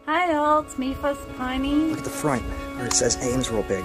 Hi all, it's me, Fuzz Piney. Look at the front where it says Ames real big.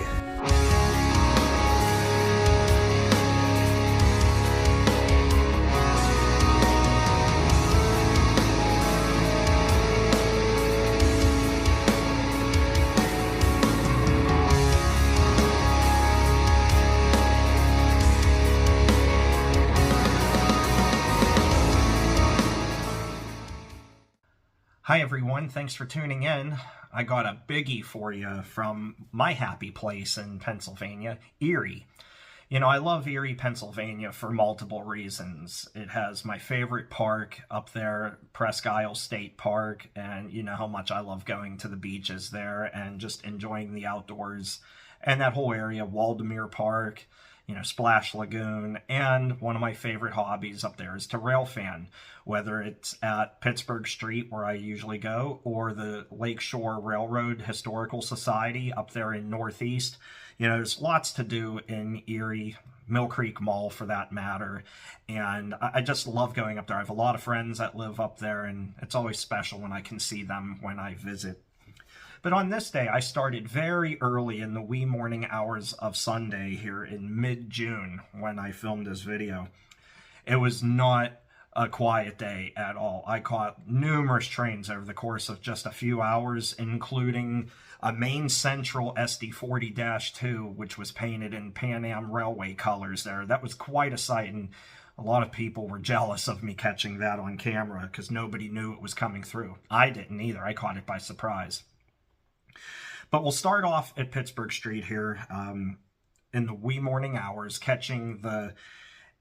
Hi everyone, thanks for tuning in. I got a biggie for you from my happy place in Pennsylvania, Erie. You know, I love Erie, Pennsylvania for multiple reasons. It has my favorite park up there, Presque Isle State Park, and you know how much I love going to the beaches there and just enjoying the outdoors. And that whole area, Waldemere Park, you know, Splash Lagoon, and one of my favorite hobbies up there is to rail fan, whether it's at Pittsburgh Street, where I usually go, or the Lakeshore Railroad Historical Society up there in Northeast. You know, there's lots to do in Erie, Millcreek Mall for that matter, and I just love going up there. I have a lot of friends that live up there, and it's always special when I can see them when I visit. But on this day, I started very early in the wee morning hours of Sunday here in mid-June when I filmed this video. It was not a quiet day at all. I caught numerous trains over the course of just a few hours, including a Maine Central SD40-2, which was painted in Pam Am Railway colors there. That was quite a sight, and a lot of people were jealous of me catching that on camera because nobody knew it was coming through. I didn't either. I caught it by surprise. But we'll start off at Pittsburgh Street here in the wee morning hours, catching the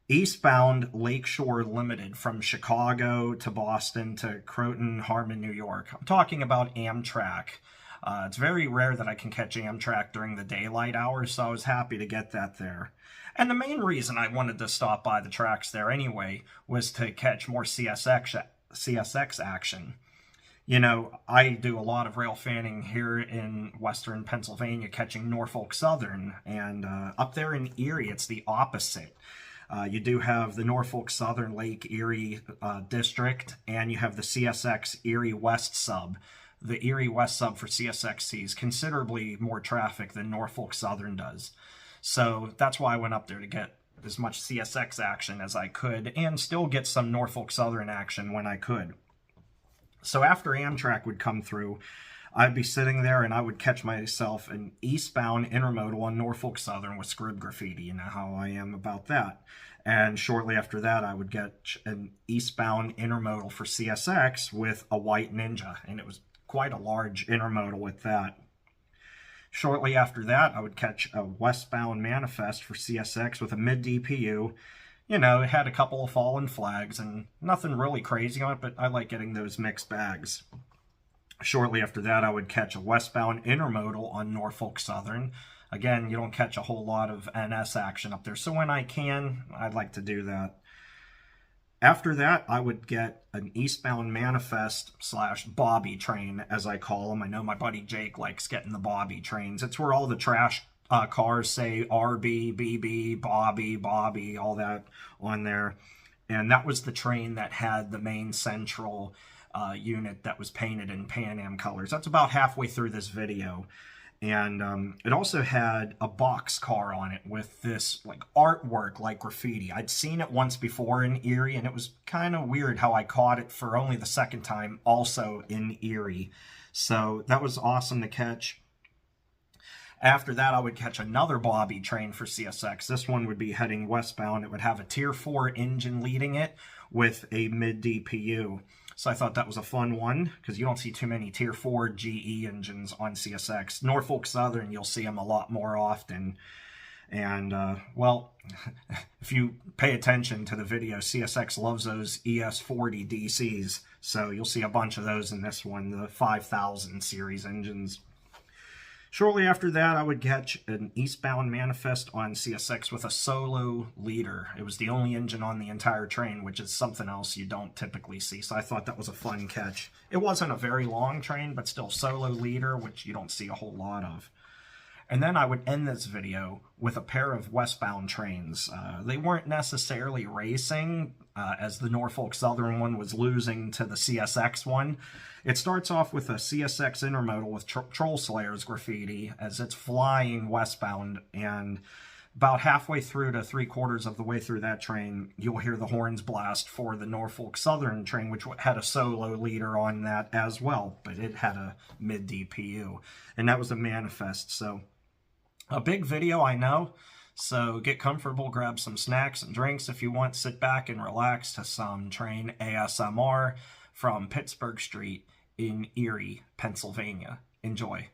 eastbound Lakeshore Limited from Chicago to Boston to Croton, Harmon, New York. I'm talking about Amtrak. It's very rare that I can catch Amtrak during the daylight hours, so I was happy to get that there. And the main reason I wanted to stop by the tracks there anyway was to catch more CSX action. You know, I do a lot of rail fanning here in western Pennsylvania, catching Norfolk Southern, and up there in Erie, it's the opposite. You do have the Norfolk Southern Lake Erie district, and you have the CSX Erie West sub. The Erie West sub for CSX sees considerably more traffic than Norfolk Southern does. So that's why I went up there to get as much CSX action as I could, and still get some Norfolk Southern action when I could. So after Amtrak would come through, I'd be sitting there and I would catch myself an eastbound intermodal on Norfolk Southern with scrib graffiti. You know how I am about that. And shortly after that, I would get an eastbound intermodal for CSX with a white Ninja. And it was quite a large intermodal with that. Shortly after that, I would catch a westbound manifest for CSX with a mid-DPU. You know, it had a couple of fallen flags and nothing really crazy on it, but I like getting those mixed bags. Shortly after that, I would catch a westbound intermodal on Norfolk Southern. Again, you don't catch a whole lot of NS action up there, so when I can, I'd like to do that. After that, I would get an eastbound manifest / Bobby train, as I call them. I know my buddy Jake likes getting the Bobby trains. It's where all the trash cars say RB, BB, Bobby, all that on there. And that was the train that had the Maine Central unit that was painted in Pan Am colors. That's about halfway through this video. And it also had a box car on it with this like artwork like graffiti. I'd seen it once before in Erie, and it was kind of weird how I caught it for only the second time also in Erie. So that was awesome to catch. After that, I would catch another Bobby train for CSX. This one would be heading westbound. It would have a Tier 4 engine leading it with a mid-DPU. So I thought that was a fun one because you don't see too many Tier 4 GE engines on CSX. Norfolk Southern, you'll see them a lot more often. And, well, if you pay attention to the video, CSX loves those ES40 DCs. So you'll see a bunch of those in this one, the 5000 series engines. Shortly after that, I would catch an eastbound manifest on CSX with a solo leader. It was the only engine on the entire train, which is something else you don't typically see. So I thought that was a fun catch. It wasn't a very long train, but still solo leader, which you don't see a whole lot of. And then I would end this video with a pair of westbound trains. They weren't necessarily racing. as the Norfolk Southern one was losing to the CSX one. It starts off with a CSX intermodal with Troll Slayers graffiti as it's flying westbound, and about halfway through to 3/4 of the way through that train, you'll hear the horns blast for the Norfolk Southern train, which had a solo leader on that as well, but it had a mid DPU, and that was a manifest. So a big video, I know. So get comfortable, grab some snacks and drinks if you want. Sit back and relax to some train ASMR from Pittsburgh Street in Erie, Pennsylvania. Enjoy.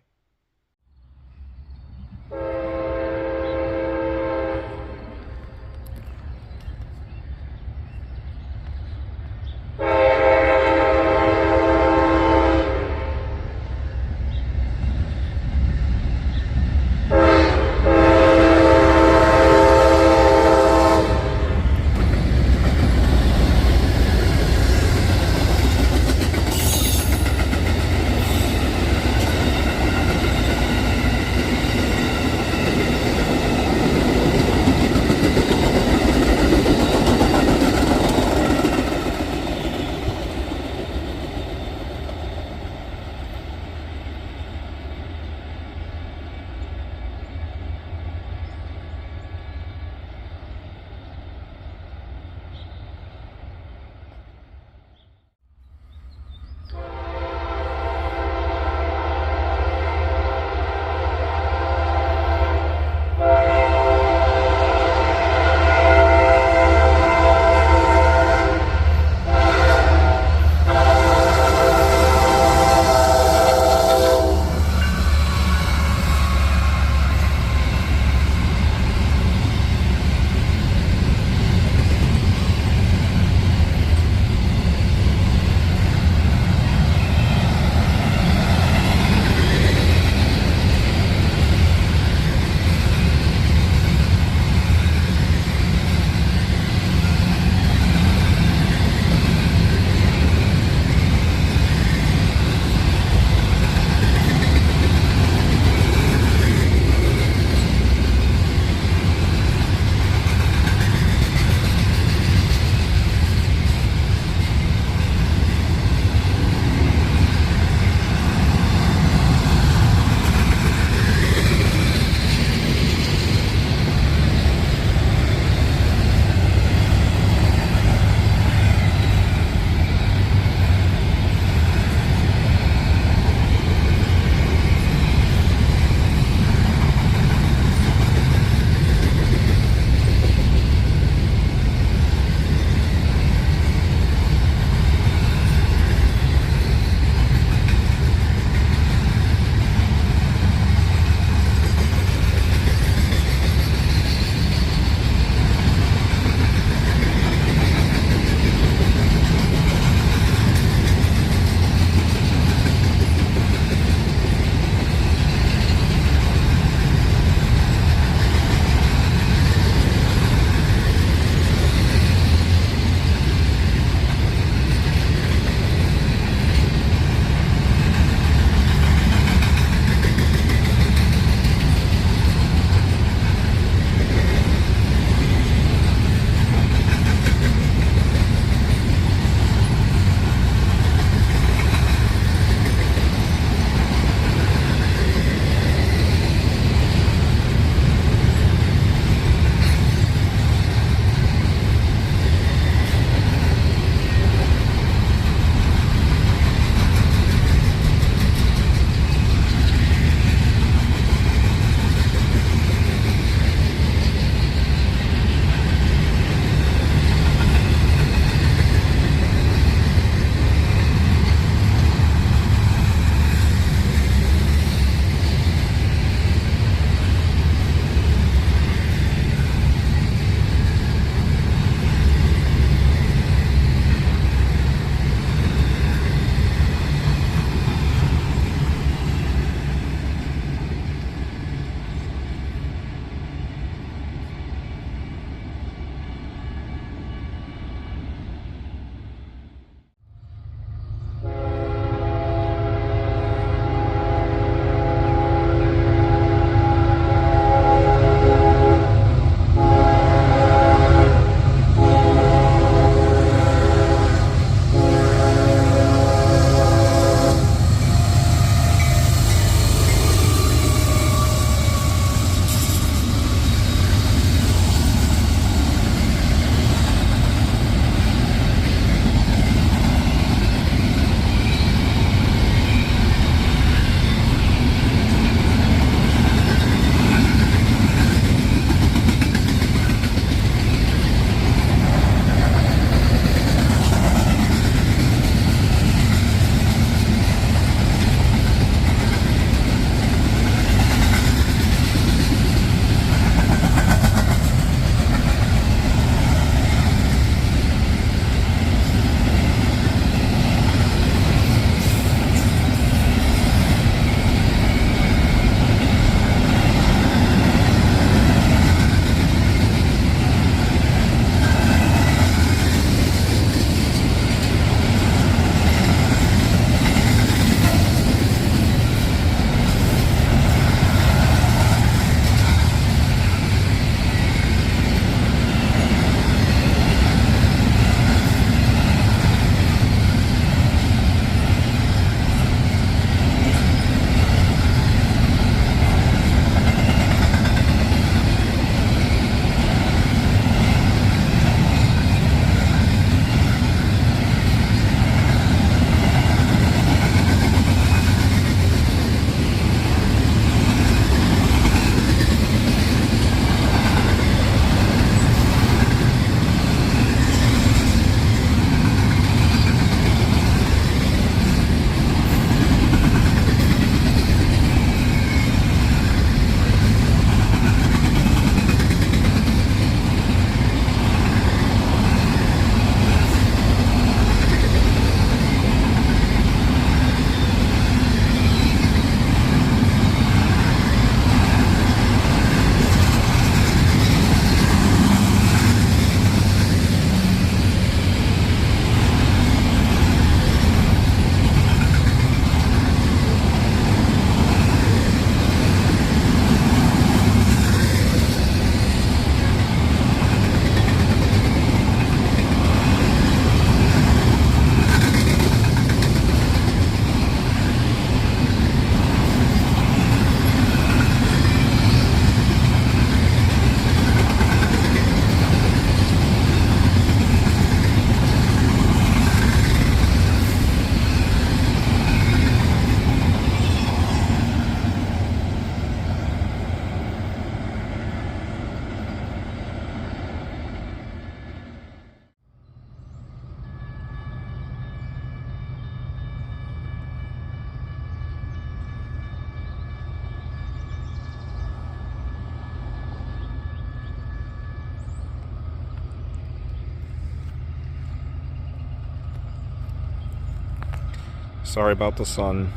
Sorry about the sun.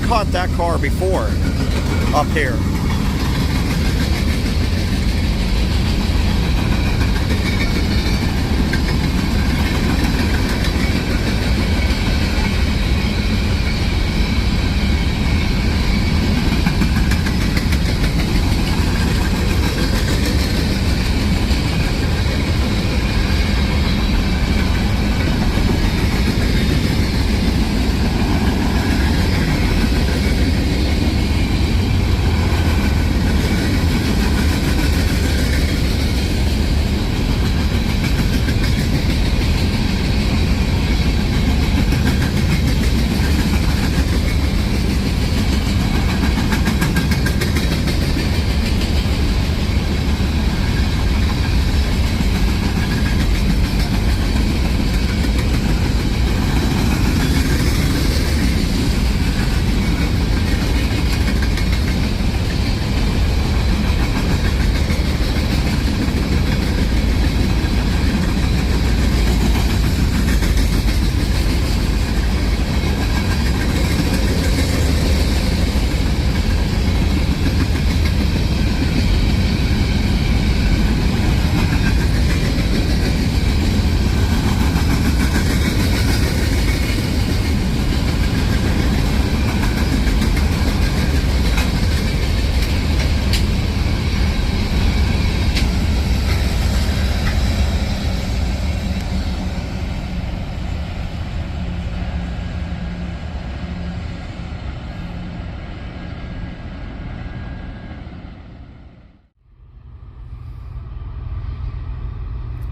caught that car before up here.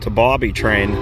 To Bobby train.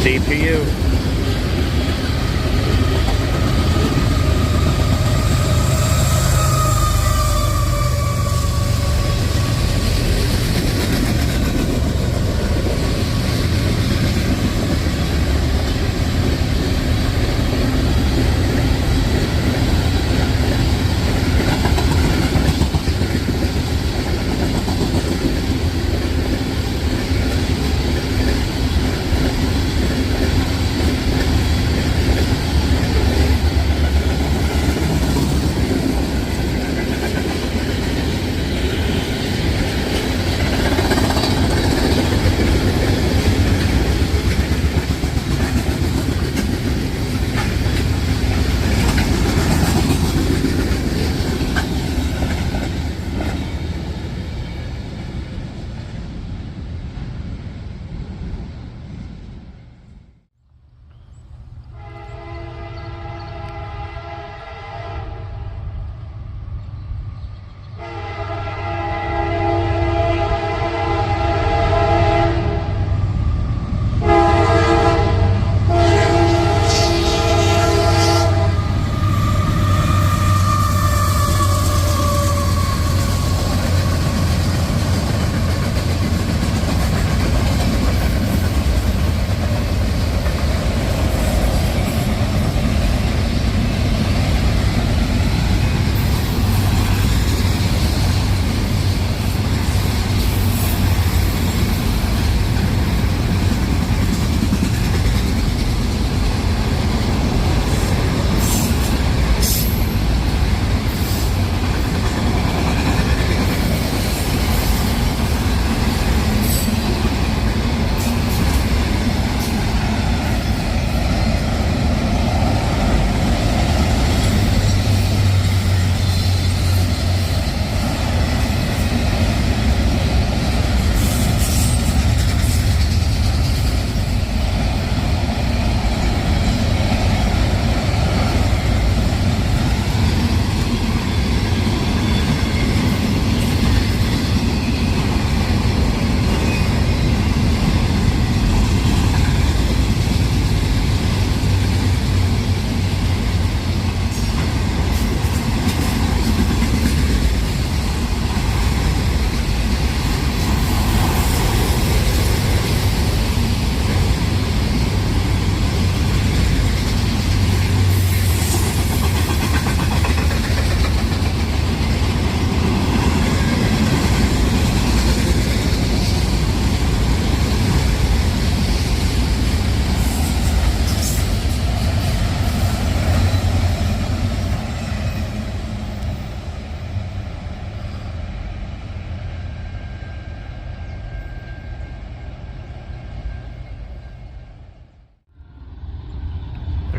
CPU.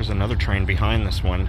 There's another train behind this one.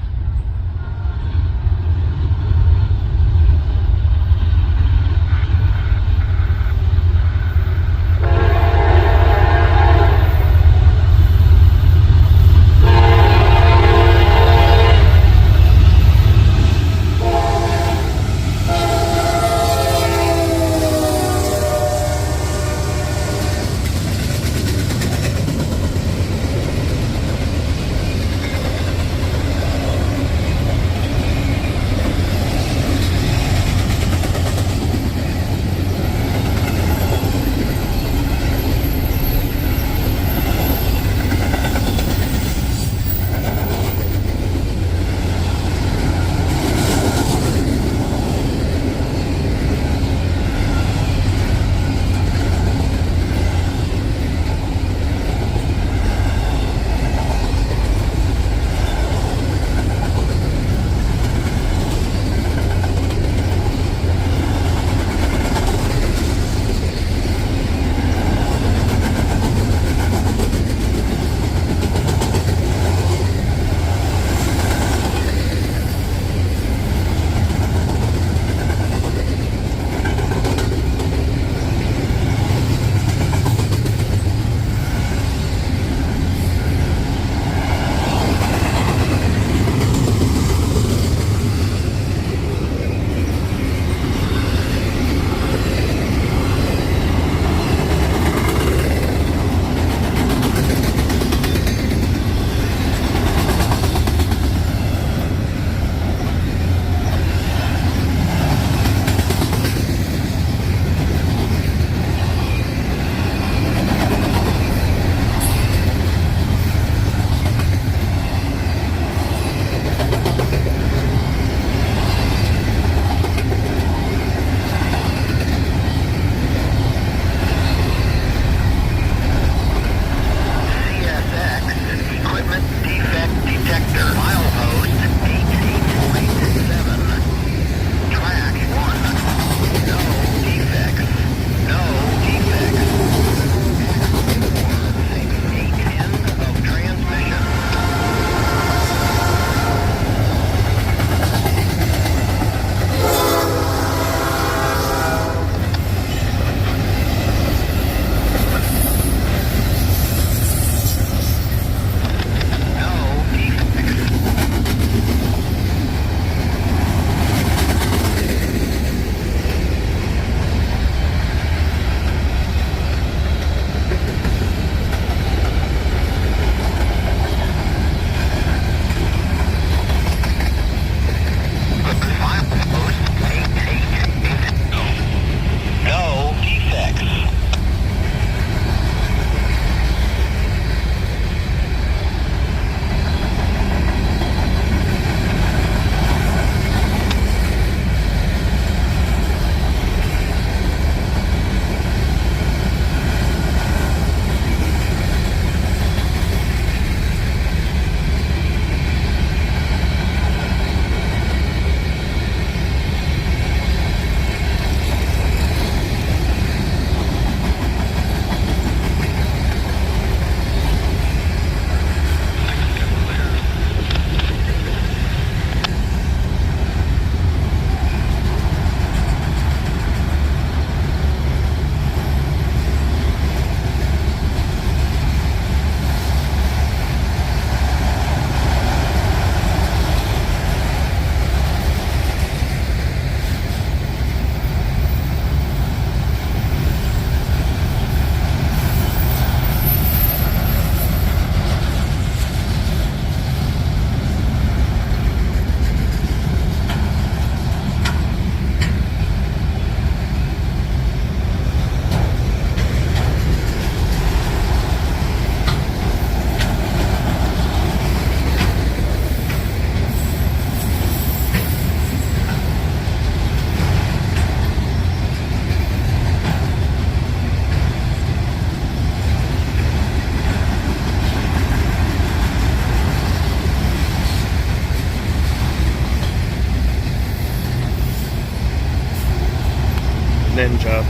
Ninja.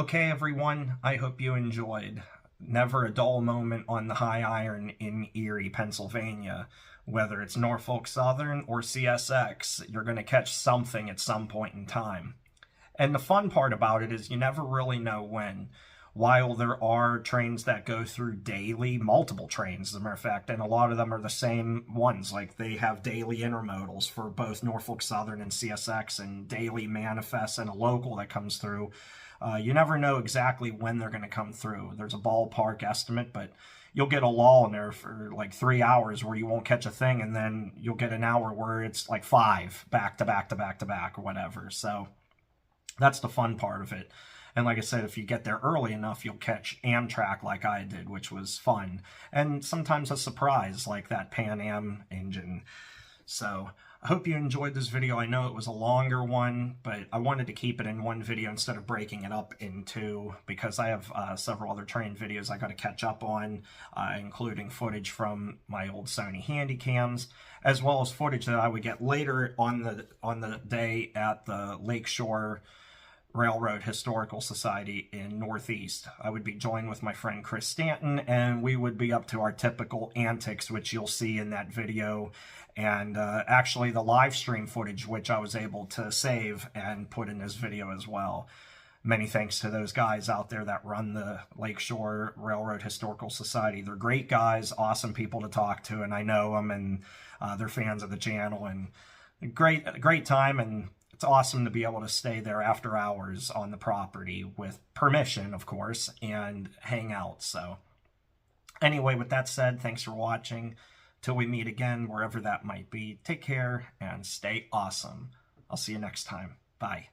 Okay, everyone, I hope you enjoyed. Never a dull moment on the high iron in Erie, Pennsylvania. Whether it's Norfolk Southern or CSX, you're going to catch something at some point in time. And the fun part about it is you never really know when. While there are trains that go through daily, multiple trains, as a matter of fact, and a lot of them are the same ones. Like they have daily intermodals for both Norfolk Southern and CSX, and daily manifests and a local that comes through. You never know exactly when they're going to come through. There's a ballpark estimate, but you'll get a lull in there for like 3 hours where you won't catch a thing, and then you'll get an hour where it's like 5 back to back to back to back or whatever. So that's the fun part of it. And like I said, if you get there early enough, you'll catch Amtrak like I did, which was fun. And sometimes a surprise like that Pam Am engine. So I hope you enjoyed this video. I know it was a longer one, but I wanted to keep it in one video instead of breaking it up in two, because I have several other train videos I got to catch up on, including footage from my old Sony Handycams, as well as footage that I would get later on the day at the Lakeshore Railroad Historical Society in Northeast. I would be joined with my friend Chris Stanton, and we would be up to our typical antics, which you'll see in that video, and actually the live stream footage, which I was able to save and put in this video as well. Many thanks to those guys out there that run the Lakeshore Railroad Historical Society. They're great guys, awesome people to talk to, and I know them, and they're fans of the channel, and great time. And it's awesome to be able to stay there after hours on the property with permission, of course, and hang out. So anyway, with that said, thanks for watching. Till we meet again, wherever that might be, take care and stay awesome. I'll see you next time. Bye.